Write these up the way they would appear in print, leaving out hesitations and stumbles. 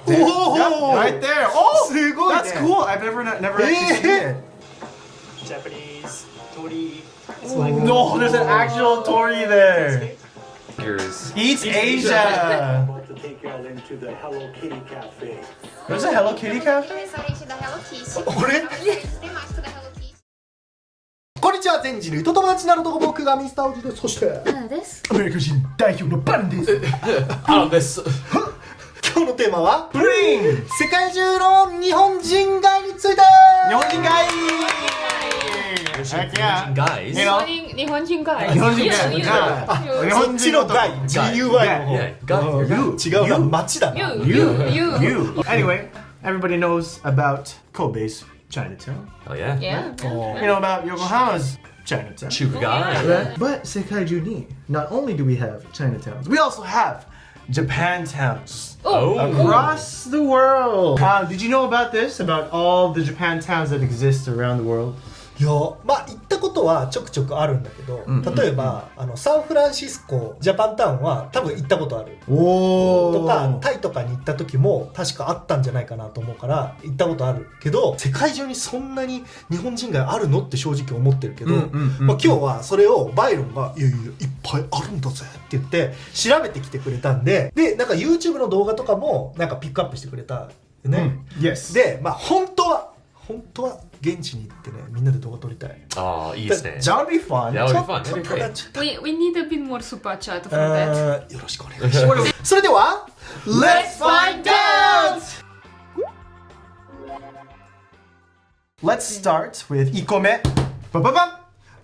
Whoa! Right there. Oh, すごいね。 that's cool. I've never actually seen it. Japanese tori. No, there's an actual Tori there. Here's Eats Asia. I'm about to take you all into the Hello Kitty Cafe. There's a Hello Kitty cafe? これこんにちは、全人類と友達になる男僕がミスターオジです。そしてアメリカ人代表のバンです。あです。今日のテーマはプリン世界中の日本人街について。日本人街 Heck yeah. Guys. You know? 日本人街。日本人街。そっちの街 GUI の方違うな、街だな。 You. Anyway, everybody knows about Kobe's Chinatown. Oh yeah. Yeah. You know about Yokohama's Chinatown. Chugai. But 世界中に not only do we have Chinatowns, we also have Japantowns across the world. Did you know about this? About all the Japantowns that exist around the world? いや、まあ行ったことはちょくちょくあるんだけど、例えばサンフランシスコジャパンタウンは多分行ったことある。とかタイとかに行った時も確かあったんじゃないかなと思うから行ったことあるけど、世界中にそんなに日本人街あるのって正直思ってるけど、まあ今日はそれをバイロンがいやいやいっぱいあるんだぜって言って調べてきてくれたんで、でなんか YouTube の動画とかもなんかピックアップしてくれたよね。Yes. で、まあ本当は現地に行ってね、みんなで動画撮りたい。ああ、いいですね。 That would be fun. That would be fun. That'd be ちょっと great. だちょっと We need a bit more super chat for that. よろしくお願いします。それでは Let's find out! Let's start with Ikome.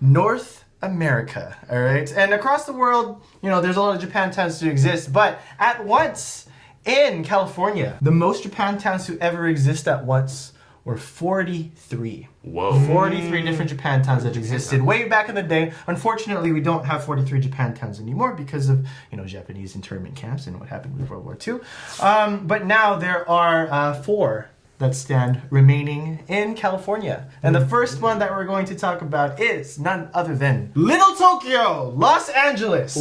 North America. All right. And across the world, you know, there's a lot of Japantowns to exist, but at once in California, the most Japantowns to ever exist at once were 43. Whoa. 43 different Japantowns that existed way back in the day. Unfortunately, we don't have 43 Japantowns anymore because of, you know, Japanese internment camps and what happened with World War II. But now there are 4 that stand remaining in California. And the first one that we're going to talk about is none other than Little Tokyo, Los Angeles.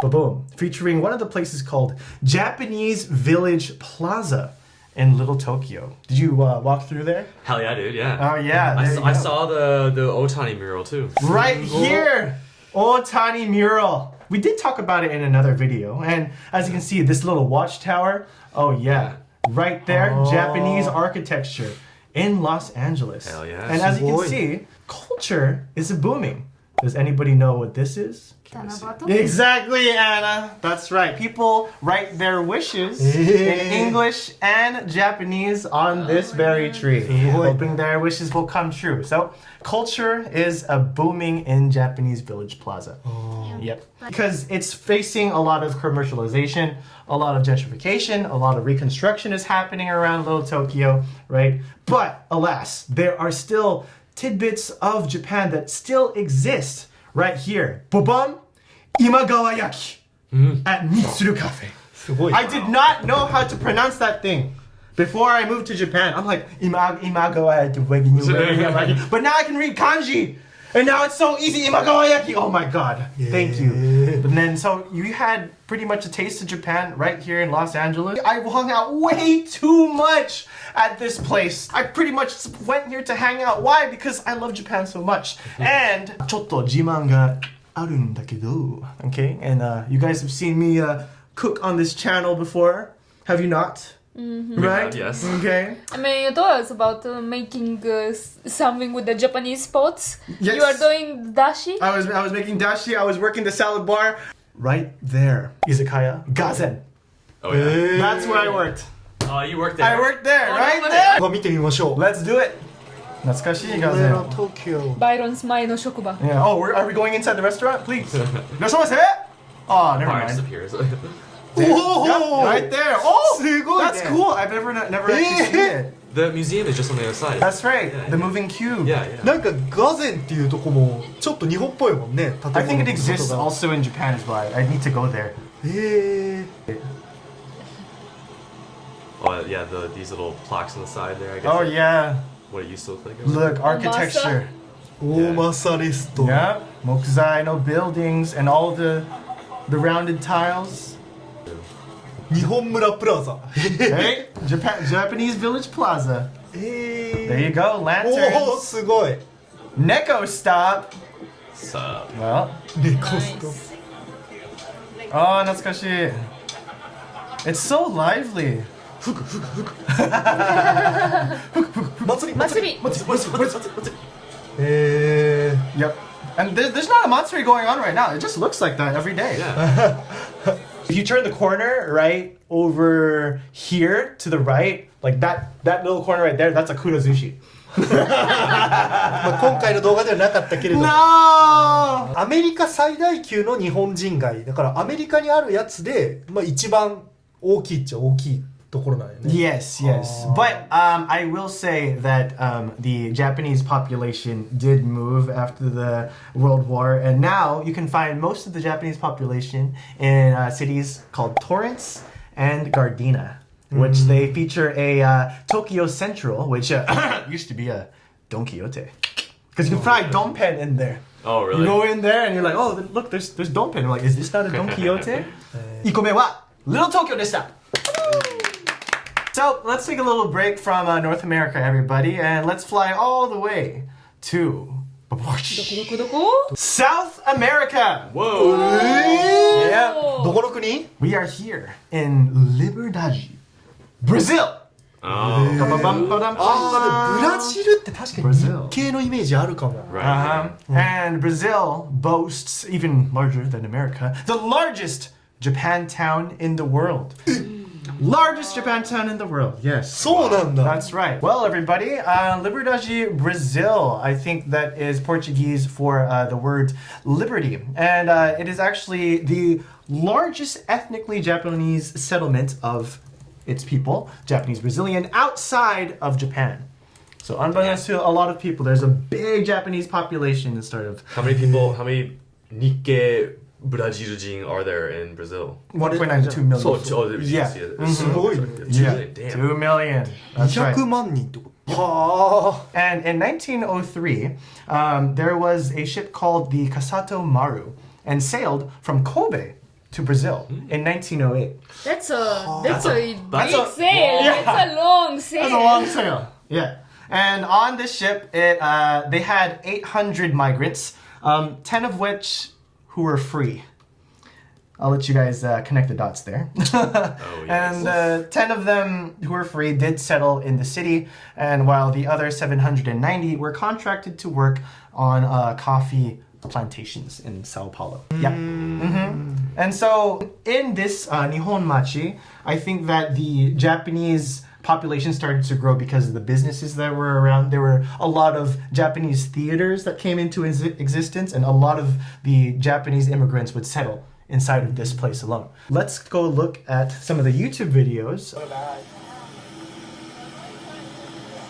Boom. Featuring one of the places called Japanese Village Plaza in Little Tokyo. Did you walk through there? Hell yeah, dude. Yeah. Oh yeah. I saw the Otani mural too. Right here, Otani mural. We did talk about it in another video, and as you can see, this little watchtower. Oh yeah, right there, Japanese architecture in Los Angeles. Hell yeah. And as you can see, culture is booming. Does anybody know what this is? Exactly, Anna. That's right. People write their wishes in English and Japanese on this very tree, hoping their wishes will come true. So, culture is booming in Japanese Village Plaza. Yep. Because it's facing a lot of commercialization, a lot of gentrification, a lot of reconstruction is happening around Little Tokyo, right? But alas, there are still tidbits of Japan that still exist right here. Bobon Imagawa Yaki at Mitsuru Cafe. I did not know how to pronounce that thing before I moved to Japan. I'm like Imagawa Yaki, but now I can read kanji. And now it's so easy, Imagawa Yaki. Oh my god, thank you. And then, so you had pretty much a taste of Japan right here in Los Angeles. I hung out way too much at this place. I pretty much went here to hang out. Why? Because I love Japan so much. And ちょっと自慢があるんだけど. Okay, and you guys have seen me cook on this channel before, have you not? Right? Yes. Okay. I mean, you told us about making something with the Japanese spots. Yes. You are doing dashi. I was making dashi. I was working the salad bar right there. Izakaya Gazen. Oh yeah. That's where I worked. Oh, you worked there. I worked there, right there. 見てみましょう。 Let's do it. 懐かしいGazen. 東京。バイロンス前の職場。 Yeah. Oh, are we going inside the restaurant? Please. Yoshimase? Oh, never Parks mind. appears. Whoa! Yep, right there. Oh, すごいね。 that's cool. I've never actually seen it. The museum is just on the other side. That's right. The moving cube. Yeah, yeah. なんかガゼンっていうとこもちょっと日本っぽいもんね。 I think it 建物の外 exists が also in Japan as well. I need to go there. Oh yeah, these little plaques on the side there. I guess. Oh yeah. What it used to look like. Look, architecture. 大政レスト。 Yep. Mokuzai no buildings and all the rounded tiles. 日本村プラザ。Hey, Japanese Village Plaza. There you go, おお lanterns. すごい。 Neko stop. Sup? Well, ネコスト。 oh, 懐かしい. It's so lively. 祭り祭り。 Yep. And there's not a matsuri going on right now. It just looks like that every day. Yeah. If you turn the corner right over here to the right, like that little corner right there, that's a kurozushi. まあ今回の動画ではなかったけれど、 No! アメリカ最大級の日本人街だからアメリカにあるやつで、まあ、一番大きいっちゃ大きいところなんよね。 Yes, yes. But I will say that the Japanese population did move after the World War, and now you can find most of the Japanese population in cities called Torrance and Gardena, which they feature a Tokyo Central, which used to be a Don Quixote. Because you can find Donpen in there. Oh, really? You go in there and you're like, oh, look, there's Donpen. I'm like, is this not a Don Quixote? 1個目は Little Tokyo でした。 So let's take a little break from North America, everybody, and let's fly all the way to どこ South America. Whoa! Yeah. どこの国？ We are here in Liberdade, Brazil. Oh. ああ、ブラジルって確かに日系のイメージあるかも。 Right. And Brazil boasts, even larger than America, the largest Japantown in the world. Largest Japantown in the world, yes. そうなんだ。 That's right. Well, everybody, Liberdade, Brazil, I think that is Portuguese for the word liberty. And it is actually the largest ethnically Japanese settlement of its people, Japanese Brazilian, outside of Japan. So unbeknownst to a lot of people, there's a big Japanese population instead of How many people, how many Nikkei Brazilian are there in Brazil? 1.92 million. So, Yeah. すごいね。 Yeah. Damn. 2 million. That's right. 200万人ってことはあ。 And in 1903, there was a ship called the Kasato Maru and sailed from Kobe to Brazil in 1908. That's a big That's a- sail. Yeah. That's a long sail. That's a long sail. Yeah. And on this ship, they had 800 migrants, 10 of which who were free. I'll let you guys connect the dots there. Oh, yes. And 10 of them who were free did settle in the city, and while the other 790 were contracted to work on coffee plantations in Sao Paulo. Yeah. And so in this Nihon Machi, I think that the Japanese population started to grow because of the businesses that were around. There were a lot of Japanese theaters that came into existence, and a lot of the Japanese immigrants would settle inside of this place alone. Let's go look at some of the YouTube videos.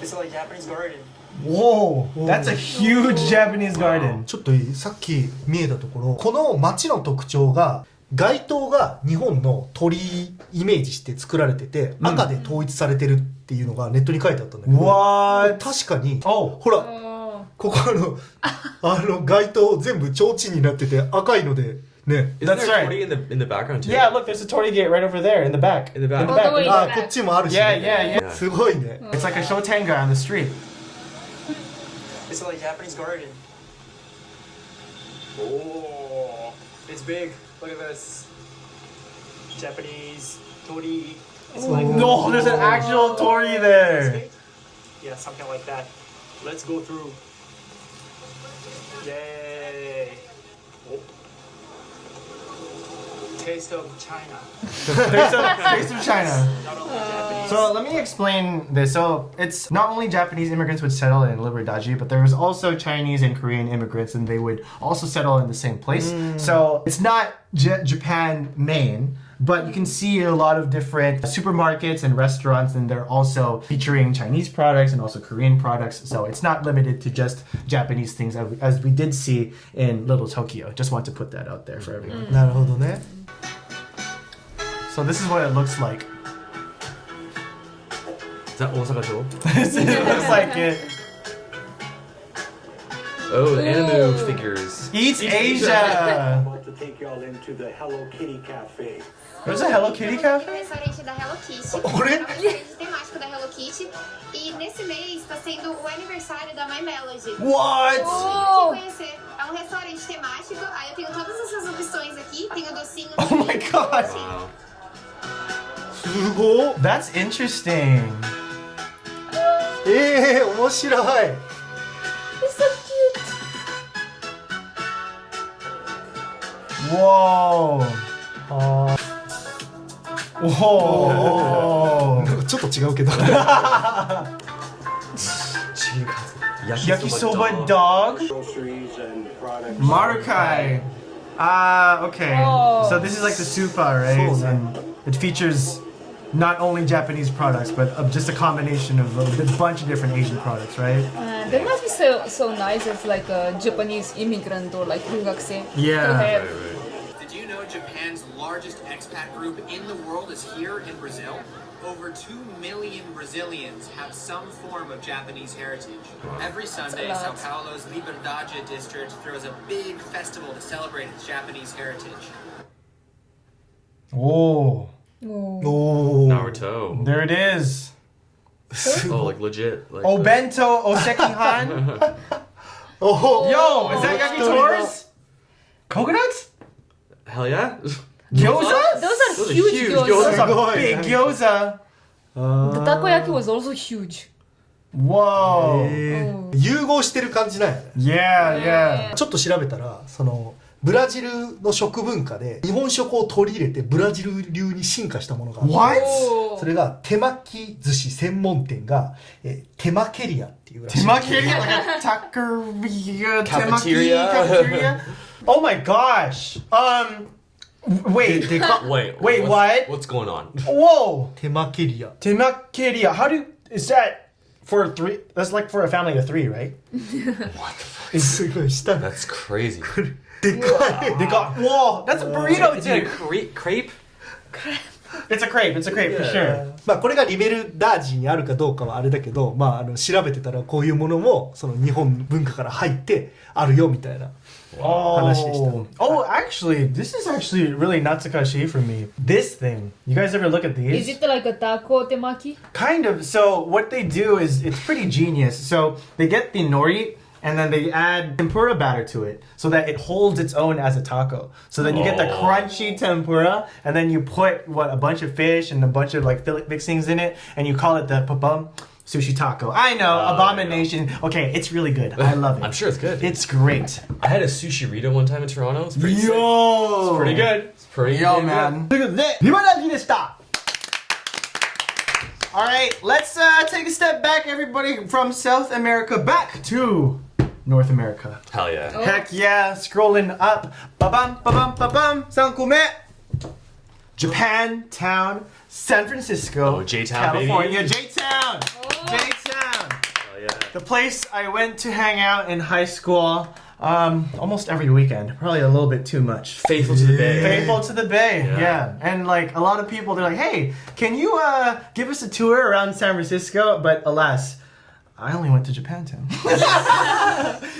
It's like Japanese garden. Whoa, that's a huge Japanese garden. ちょっといい？さっき見えたところ、この街の特徴が街灯が日本の鳥居イメージして作られてて、赤で統一されてるっていうのがネットに書いてあったんだけど、 What? 確かに、 Oh. ほら、 Oh. ここ街灯全部提灯になってて赤いのでね。 Isn't That's there right. a Tori in the background too? Yeah, look, there's a torii gate right over there in the back. In the back. In the All the way. あ、こっちもあるし、 Yeah, ね。 yeah, yeah. すごいね。 It's like a shotanga on the street. It's like Japanese garden. Oh, it's big. Look at this. Japanese tori. It's like No, there's an actual torii there. Yeah, something like that. Let's go through. Yay! Oh. Taste of China. Taste of China. Not only Japanese. So let me explain this. So it's not only Japanese immigrants would settle in Liberdade, but there was also Chinese and Korean immigrants, and they would also settle in the same place. So it's not Japan main, but you can see a lot of different supermarkets and restaurants, and they're also featuring Chinese products and also Korean products. So it's not limited to just Japanese things, as we did see in Little Tokyo. Just want to put that out there for everyone. なるほどね。 So this is what it looks like. Is that Osaka-jo? It looks like it. Oh, the anime Ooh. figures. Eats I'm Asia. about to take y'all into the Hello Kitty Cafe. There's a Hello Kitty cafe? Restaurante da Hello Kitty. Olha. É um restaurante temático da Hello Kitty. E nesse mês está sendo o aniversário da My Melody. What? Oh. Conhecer. É um restaurante temático. Aí eu tenho todas essas opções aqui. Tenho docinho. Oh my god. Wow. すごっ That's interesting. 面白い It's so cute. Whoa. あ Whoa. ーちょっと違うけどYakisoba dog. Marukai. Ah, okay. Oh. So this is like the supa, right? And it features not only Japanese products, but just a combination of a bunch of different Asian products, right? That must be so nice as like a Japanese immigrant or like 留学生 Yeah. to have. Did you know Japan's largest expat group in the world is here in Brazil? Over 2 million Brazilians have some form of Japanese heritage. Every Sunday, That's a Sao lot. Paulo's Liberdade district throws a big festival to celebrate its Japanese heritage. Whoa. おー Naruto. There it is. Oh, like legit. Like Obento Osekihan. おー Yo, is that yakitoris? Coconuts? Hell yeah. Gyoza? Those are Those are huge huge gyoza. Those are Sugoi. big gyoza. The takoyaki was also huge. Whoa. 融合してる感じなんやね Yeah, yeah. ちょっと調べたらそのブラジルの食文化で日本食を取り入れてブラジル流に進化したものがあって What? それが手巻き寿司専門店が手巻ケリアっていうらしい Temakeria, like a taqueria, Cafeteria. cafeteria. Oh my gosh. Wait. Wait, what? What's going on? Whoa. 手巻ケリア Temakeria. Is that for 3? That's like for a family of 3, right? すごい下 That's crazy. でかい They got, whoa, that's a burrito, Is it a dude. crepe? It's a crepe for sure. まあこれがリベルダージにあるかどうかはあれだけど、まあ調べてたらこういうものもその日本文化から入ってあるよみたいな。 Oh, actually, this is actually really Natsukashi for me. This thing. You guys ever look at these? Is it like a taco temaki? Kind of. So what they do is it's pretty genius. So they get the nori and then they add tempura batter to it so that it holds its own as a taco. So then you get the crunchy tempura and then you put a bunch of fish and a bunch of like fillet mixings in it and you call it the papam sushi taco. I know, abomination. Okay, it's really good. I love it. I'm sure it's good. It's great. I had a sushi Rita one time in Toronto. It's pretty sick. Yo! It's pretty good. It's pretty Yo, damn man. Look at that. Liberdade de está. All right, let's take a step back, everybody, from South America back to North America. good. Hell yeah. Heck yeah, scrolling up. Ba-bum, ba-bum, ba-bum. Sankume. Japantown, San Francisco. Oh, J-Town, baby. California. J-Town. J-Town. Hell yeah. The place I went to hang out in high school almost every weekend. Probably a little bit too much. Faithful to the Bay. Faithful to the Bay, Yeah. yeah. And like a lot of people, they're like, hey, can you give us a tour around San Francisco? But alas, I only went to Japantown.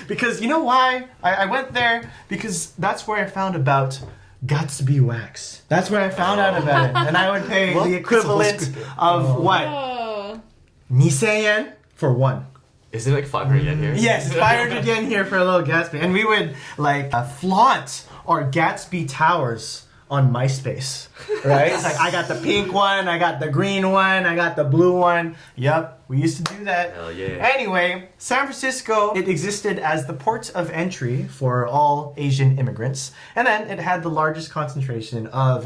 Because you know why? I went there because that's where I found about Gatsby wax. That's where I found out about it. And I would pay the equivalent of what? 2,000 yen for one. Isn't it like 500 yen here? Yes, 500 yen here for a little Gatsby. And we would like flaunt our Gatsby towers on MySpace, right? It's like, I got the pink one, I got the green one, I got the blue one. Yep, we used to do that. Hell yeah. Anyway, San Francisco, it existed as the port of entry for all Asian immigrants. And then it had the largest concentration of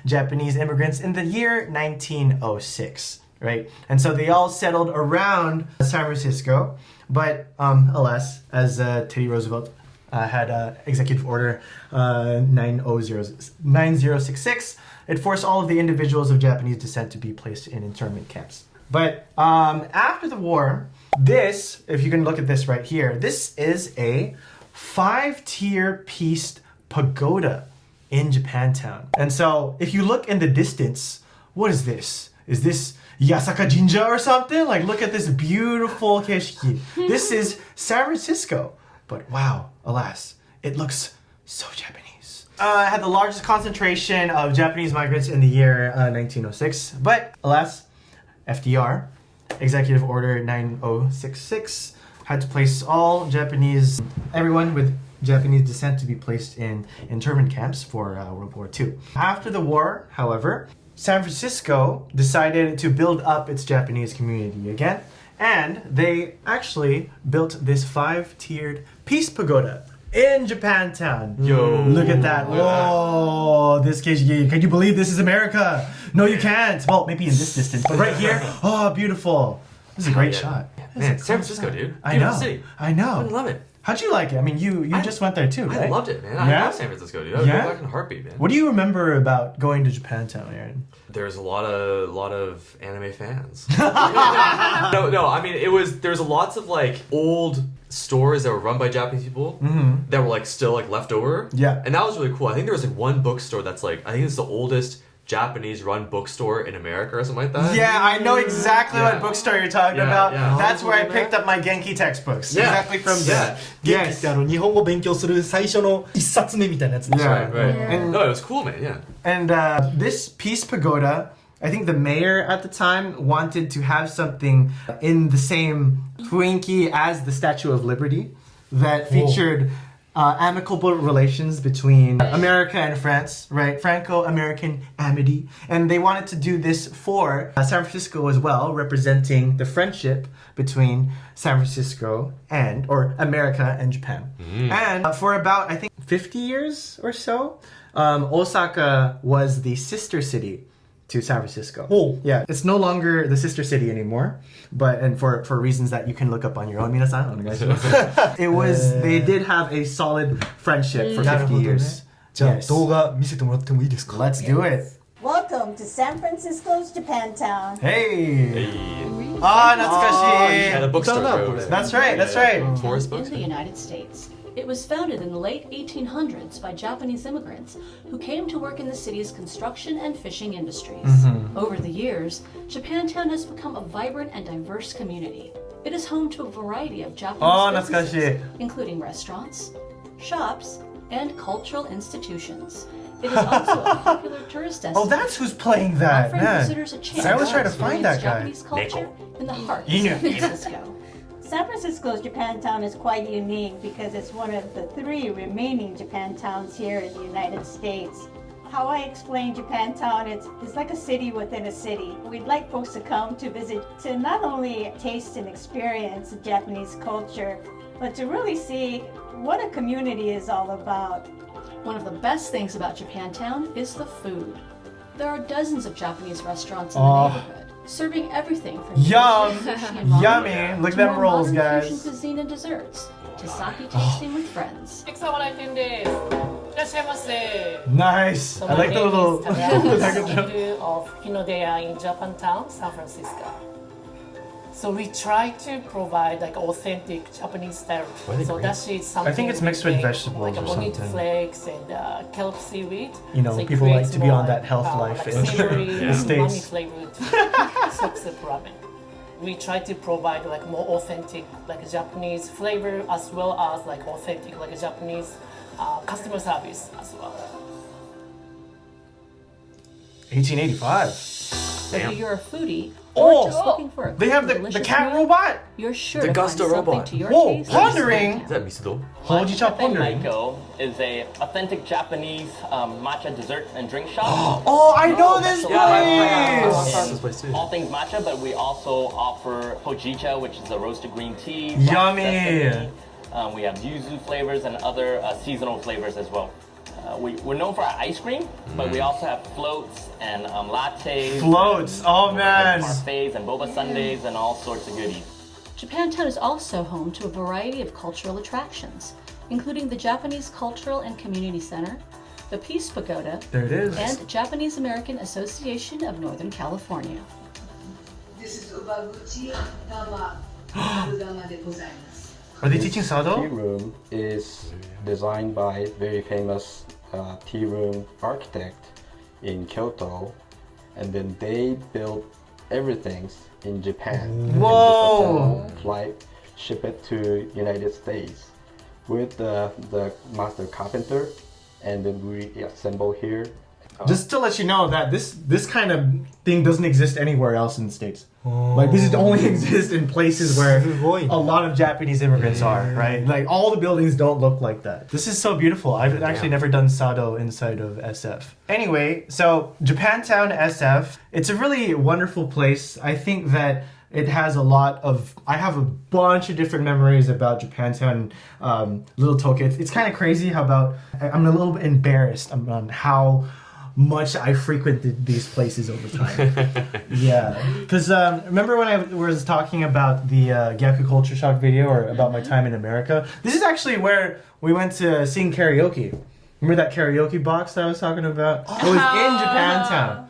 Japanese immigrants in the year 1906. Right? And so they all settled around San Francisco. But alas, as Teddy Roosevelt had Executive Order 9066, it forced all of the individuals of Japanese descent to be placed in internment camps. But after the war, this, if you can look at this right here, this is a 5-tier pieced pagoda in Japantown. And so if you look in the distance, what is this? Is this Yasaka Jinja or something? Like, look at this beautiful keshiki. This is San Francisco. But wow, alas, it looks so Japanese. had the largest concentration of Japanese migrants in the year 1906. But alas, FDR, Executive Order 9066, had to place everyone with Japanese descent to be placed in internment camps for World War II. After the war, however, San Francisco decided to build up its Japanese community again, and they actually built this 5-tiered peace pagoda in Japantown. Yo. Look at that. Whoa, this case, can you believe this is America? No, you can't. Well, maybe in this distance, but right here, oh, beautiful. This is a great shot. Man, San Francisco, dude. I know. Beautiful city. I know. I love it. How'd you like it? I mean, you just went there too, right? I loved it, man. I love San Francisco, dude. I would go back in a heartbeat, man. What do you remember about going to Japantown, Aaron? There's a lot of anime fans. no, I mean there's lots of like old stores that were run by Japanese people that were like still like left over. Yeah. And that was really cool. I think there was like one bookstore that's like, I think it's the oldest Japanese run bookstore in America or something like that. Yeah, I know exactly what bookstore you're talking about. Yeah. That's where I picked up my Genki textbooks. Yeah. Exactly from there. 元気って日本語勉強する最初の一冊目みたいなやつでしょ。 Right. And- No, it was cool, man. Yeah. And this Peace Pagoda, I think the mayor at the time wanted to have something in the same雰囲気as the Statue of Liberty that featured amicable relations between America and France, right? Franco-American amity. And they wanted to do this for San Francisco as well, representing the friendship between San Francisco or America and Japan. And for about, I think, 50 years or so, Osaka was the sister city to San Francisco. Oh. Yeah, it's no longer the sister city anymore, and for reasons that you can look up on your own. Minasan, they did have a solid friendship for 50 years. じゃあ動画見せてもらってもいいですか？ Let's do it. Welcome to San Francisco's Japantown. Hey. Ah, Yeah, the natsukashi. bookstore. bro. That's right. That's right. Tourist In books. the United States. It was founded in the late 1800s by Japanese immigrants who came to work in the city's construction and fishing industries. Over the years, Japantown has become a vibrant and diverse community. It is home to a variety of Japanese businesses, including restaurants, shops, and cultural institutions. It is also a popular tourist destination. Oh, that's who's playing that, Offering man. visitors a chance I always try to to find experience that guy. Japanese culture in the heart of Inu. San Francisco. San Francisco's Japantown is quite unique because it's one of the 3 remaining Japantowns here in the United States. How I explain Japantown, it's like a city within a city. We'd like folks to come to visit to not only taste and experience Japanese culture, but to really see what a community is all about. One of the best things about Japantown is the food. There are dozens of Japanese restaurants in the neighborhood, serving everything from Yum. sushi and ramen Yummy. Look at to them more rolls, modern guys. fusion cuisine and desserts, to sake tasting with friends. Nice. Nice. I like the little package. of Hinodea in Japantown, San Francisco. So we try to provide like authentic Japanese style. So that is something. I think it's mixed with we make, vegetables like or bonito something. flakes and kelp seaweed. You know, So it people like creates to be more on that health life like in savory, the umami States. flavored soup ramen. We try to provide like more authentic like Japanese flavor as well as like authentic like Japanese customer service as well. 1885. Whether you're a foodie or just looking for a They have the delicious cat meal, robot. you're sure The to find Gusto something robot. to your Whoa, taste. pondering. Is that miso? Hojicha pondering. Maiko is a authentic Japanese matcha dessert and drink shop. Oh, I know this I place. found this place too. All things matcha, but we also offer hojicha, which is a roasted green tea. Yummy. Sesame. We have yuzu flavors and other seasonal flavors as well. We're known for our ice cream, but we also have floats and lattes. Floats. Oh man. Parfaits and boba sundaes and all sorts of goodies. Japantown is also home to a variety of cultural attractions, including the Japanese Cultural and Community Center, the Peace Pagoda, There it is. and Japanese American Association of Northern California. This is Ubaguchi Taba Harudama de gozaimasu. Are they teaching Tea Sado? room is designed by very famous tea room architect in Kyoto, and then they built everything in Japan. Whoa! And flight, ship it to United States with the master carpenter and then we assemble here. Just to let you know that this kind of thing doesn't exist anywhere else in the States. Like this only exists in places where a lot of Japanese immigrants are, right? Like all the buildings don't look like that. This is so beautiful. I've actually never done Sado inside of SF. Anyway, so Japantown SF, it's a really wonderful place. I think that it has a lot of, I have a bunch of different memories about Japantown, Little Tokyo. It's kind of crazy how about, I'm a little bit embarrassed on how much I frequented these places over time. Yeah, because remember when I was talking about the Gyaku Culture Shock video or about my time in America? This is actually where we went to sing karaoke. Remember that karaoke box that I was talking about? It was in Japantown.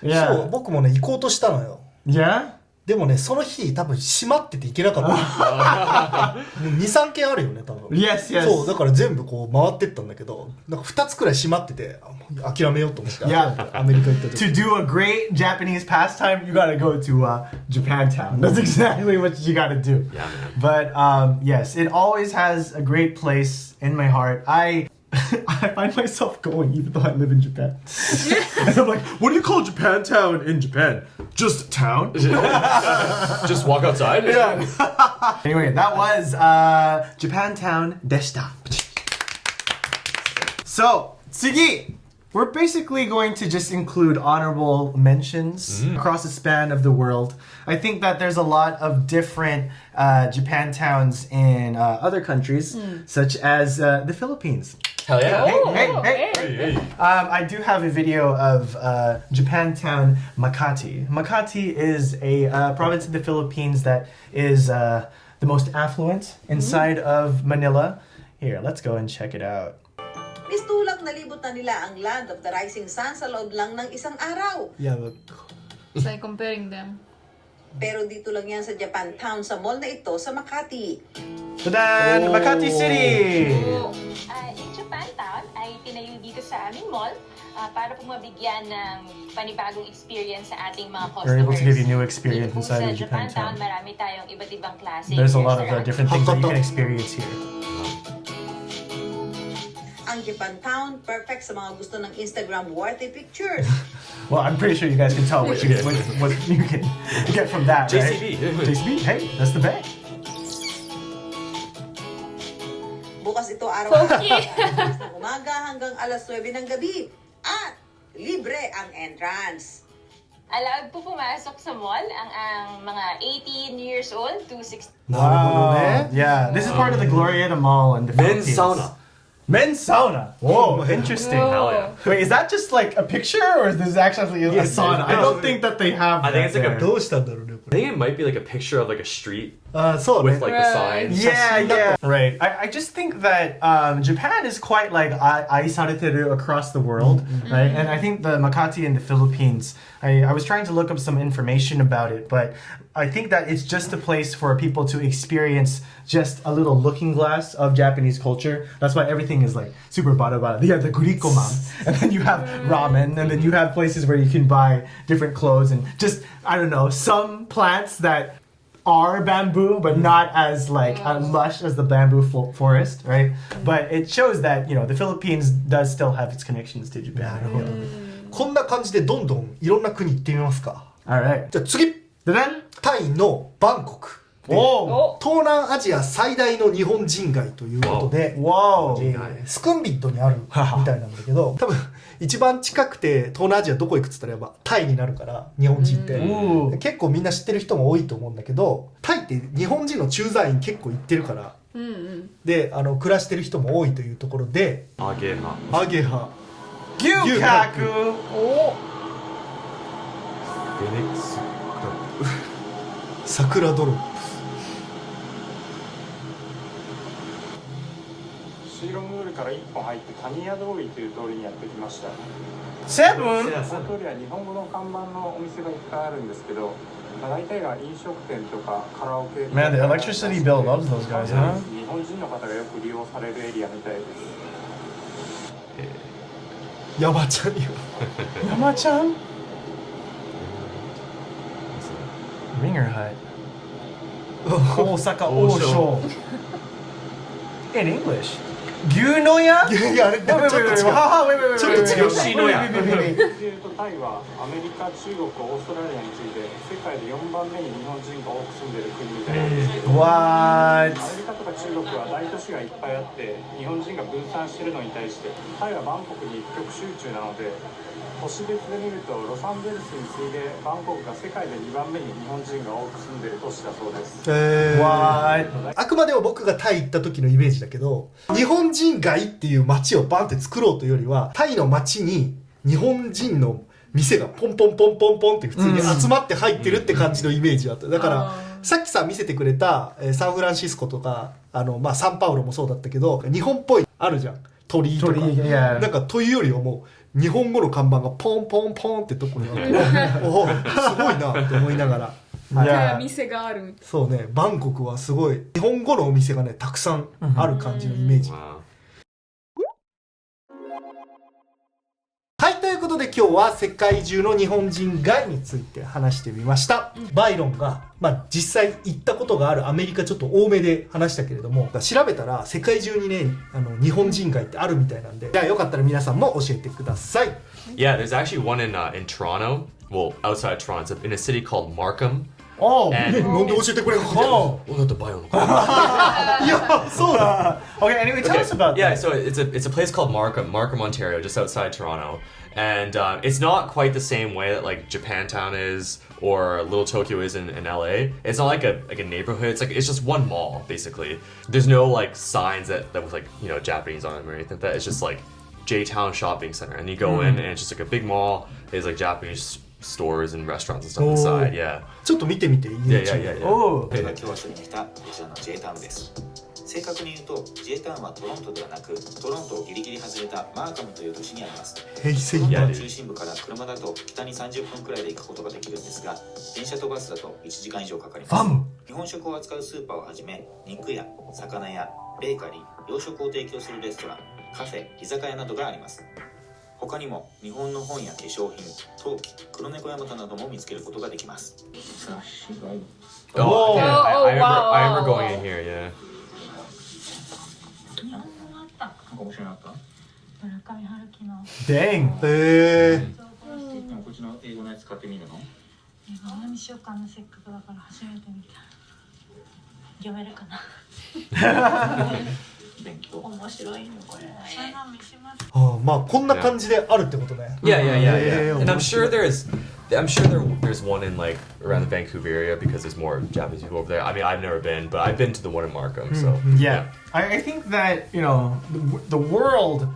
Yeah. そう、僕もね、行こうとしたのよ。 Yeah? でもね、その日多分閉まってて行けなかった。2、3軒あるよね、多分。Yes, yes. そう、だから全部こう回ってったんだけど、なんか2つくらい閉まってて、諦めようと思って。Yeah. アメリカ行った時。To do a great Japanese pastime, you gotta go to Japantown. That's exactly what you gotta do. Yeah, man. But yes, it always has a great place in my heart. I find myself going even though I live in Japan. And I'm like, what do you call Japantown in Japan? Just town? Just walk outside? Yeah. Anyway, that was Japantown deshita. So, tsugi! We're basically going to just include honorable mentions across the span of the world. I think that there's a lot of different Japantowns in other countries, such as the Philippines. Hell yeah. Hey. I do have a video of Japantown, Makati. Makati is a province in the Philippines that is the most affluent inside of Manila. Here, let's go and check it out. Mistulak na libutan nila ang land of the rising sun sa loob lang ng isang araw. Yeah, but... It's like comparing them. Pero dito lang yan sa Japantown sa mall na ito sa Makati. Tadan! Makati City! Yung Japantown ay tinayo dito sa aming mall para po mabigyan ng panibagong experience sa ating mga customers. We're able to give you new experience inside of Japantown. Japantown. Marami tayong iba't ibang klase. There's a lot of different things that you can experience here. Ang Japantown, perfect sa mga gusto ng Instagram-worthy pictures. Well, I'm pretty sure you guys can tell what you can get from that, right? JCB. JCB, hey, that's the bag. Bukas ito araw-araw ng umaga hanggang alas 9 ng gabi. At libre ang entrance. Allowed po pumasok sa mall ang mga 18 years old to 60. Wow. Yeah, this is part of the Glorieta Mall in the Philippines. Men's sauna. Men's sauna. Whoa, interesting. Hell yeah. Wait, is that just like a picture or is this actually a sauna? I don't think that they have. I think it's like there. I think it might be like a picture of like a street so with like the signs. Yeah. Right. I just think that Japan is quite like aisareteru across the world, right? And I think the Makati in the Philippines, I was trying to look up some information about it, but I think that it's just a place for people to experience just a little looking glass of Japanese culture. That's why everything is like super bada. You have the gurikoman, and then you have ramen, and then you have places where you can buy different clothes and just, I don't know, some plants that are bamboo, but not as like lush as the bamboo forest, right? But it shows that, you know, the Philippines does still have its connections to Japan. こんな感じでどんどんいろんな国行ってみますか。 Alright. じゃあ次、タイのバンコク。東南アジア最大の日本人街ということで、スクンビットにあるみたいなんだけど、多分一番近くて東南アジアどこ行くっつったらやっぱタイになるから日本人って結構みんな知ってる人も多いと思うんだけど、タイって日本人の駐在員結構行ってるから、で暮らしてる人も多いというところで、アゲハ牛角フェニックス桜ドロップシーロムールから一本入ってタニヤ通りという通りにやってきました。セブン？この通りは日本語の看板のお店がいっぱいあるんですけど、大体が飲食店とかカラオケ。Man, the electricity bill loves those guys, huh? 日本人の方がよく利用されるエリアみたいです。山ちゃんには山ちゃんRinger Hut. Osaka Osho. In English. 牛の屋？いやあれでもちょっと違う。ちょっと違う。吉野家。タイはアメリカ、中国、オーストラリアに次いで世界で4番目に日本人が多く住んでる国みたいなんですけど、アメリカとか中国は大都市がいっぱいあって日本人が分散してるのに対してタイはバンコクに一極集中なので、都市別で見るとロサンゼルスに次いでバンコクが世界で2番目に日本人が多く住んでる都市だそうです。あくまでも僕がタイ行った時のイメージだけど、日本人街っていう街をバンって作ろうというよりは、タイの街に日本人の店がポンポンポンポンポンって普通に集まって入ってるって感じのイメージだった。だからさっきさ見せてくれたサンフランシスコとかサンパウロもそうだったけど、日本っぽいあるじゃん、鳥居とかなんかというよりはもう日本語の看板がポンポンポンってとこにあっておすごいなって思いながら店があるみたいな。そうね、バンコクはすごい日本語のお店がねたくさんある感じのイメージ。はい、ということで今日は世界中の日本人街について話してみました。バイロンが、実際行ったことがあるアメリカちょっと多めで話したけれども、調べたら世界中にね日本人街ってあるみたいなんで、じゃあよかったら皆さんも教えてください。Yeah, there's actually one in Toronto. Well, outside Toronto, in a city called Markham. Oh, なんで教えてくれなかったの？だってバイオの。いや、そうだ。Okay, anyway, tell us about Yeah, that. so it's a place called Markham, Ontario, just outside Toronto. And it's not quite the same way that like Japantown is or Little Tokyo is in LA. It's not like a neighborhood. It's just one mall basically. There's no like signs that with like Japanese on them or anything like that. It's just like J-Town Shopping Center, and you go in and it's just like a big mall. There's like Japanese stores and restaurants and stuff inside. Yeah. ちょっと見てみていい？ Yeah. 今日遊びに来たこちらの J-Town です。正確に言うと J-Town はトロントではなくトロントをギリギリ外れたマーカムという都市にあります。トロントの中心部から車だと北に30分くらいで行くことができるんですが、電車とバスだと1時間以上かかります。日本食を扱うスーパーをはじめ、肉や魚やベーカリー、洋食を提供するレストラン、カフェ、居酒屋などがあります。他にも日本の本や化粧品、陶器、黒猫ヤマタなども見つけることができます。Oh, I remember going in here, yeah. 面白かった？Dang. こっちの英語のやつ買ってみるの？何にしようかな、せっかくだから初めて見た。読めるかな？面白いのこれ。こんな感じであるってことね。Yeah. And I'm sure there's one in like around the Vancouver area because there's more Japanese people over there. I mean, I've never been, but I've been to the one in Markham. So yeah. I think that the world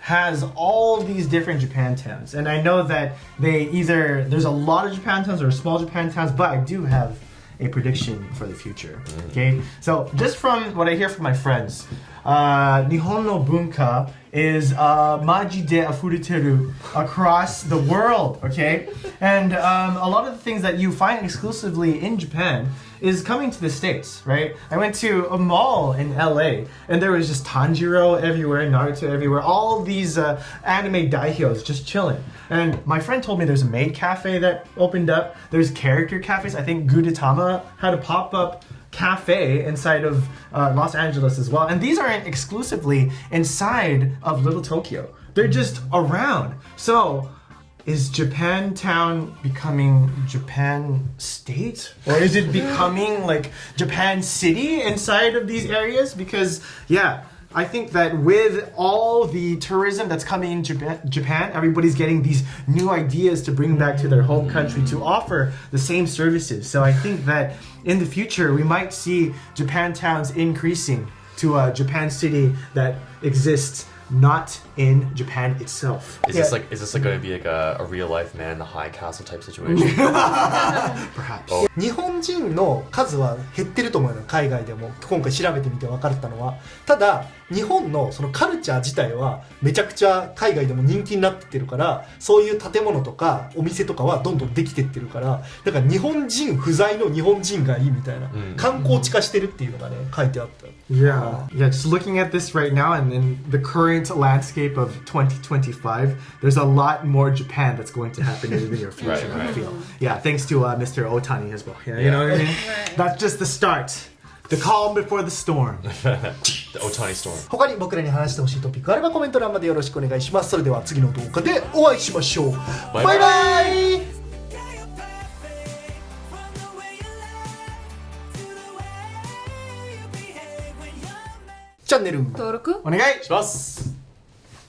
has all these different Japantowns, and I know that there's a lot of Japantowns or small Japantowns, but I do have a prediction for the future. Okay, so just from what I hear from my friends, Nihon no bunka is maji de afureteru across the world. Okay, and a lot of the things that you find exclusively in Japan is coming to the States, right? I went to a mall in LA and there was just Tanjiro everywhere, Naruto everywhere, all these anime daihyos just chilling. And my friend told me there's a maid cafe that opened up. There's character cafes. I think Gudetama had a pop-up cafe inside of Los Angeles as well. And these aren't exclusively inside of Little Tokyo. They're just around. So is Japantown becoming Japan State? Or is it becoming like Japan City inside of these areas? Because, yeah, I think that with all the tourism that's coming in Japan, everybody's getting these new ideas to bring back to their home country to offer the same services. So I think that in the future, we might see Japantowns increasing to a Japan City that exists not in Japan itself. Is this like going to be like a real life Man in the High Castle type situation? Perhaps. 日本人の数は減ってると思うの、海外でも。今回調べてみて分かったのは。ただ日本のそのカルチャー自体はめちゃくちゃ海外でも人気になってってるから、そういう建物とかお店とかはどんどんできてってるから、だから日本人不在の日本人がいいみたいな、観光地化してるっていうのがね書いてあった。Yeah, just looking at this right now and in the current landscape of 2025, there's a lot more Japan that's going to happen in the near future, I feel. Yeah, thanks to Mr. Otani as well. You know what I mean? That's just the start. The calm before the storm. The Otani storm. 他に僕らに話してほしいトピックがあればコメント欄までよろしくお願いします。それでは次の動画でお会いしましょう。バイバイ。チャンネル登録お願いします。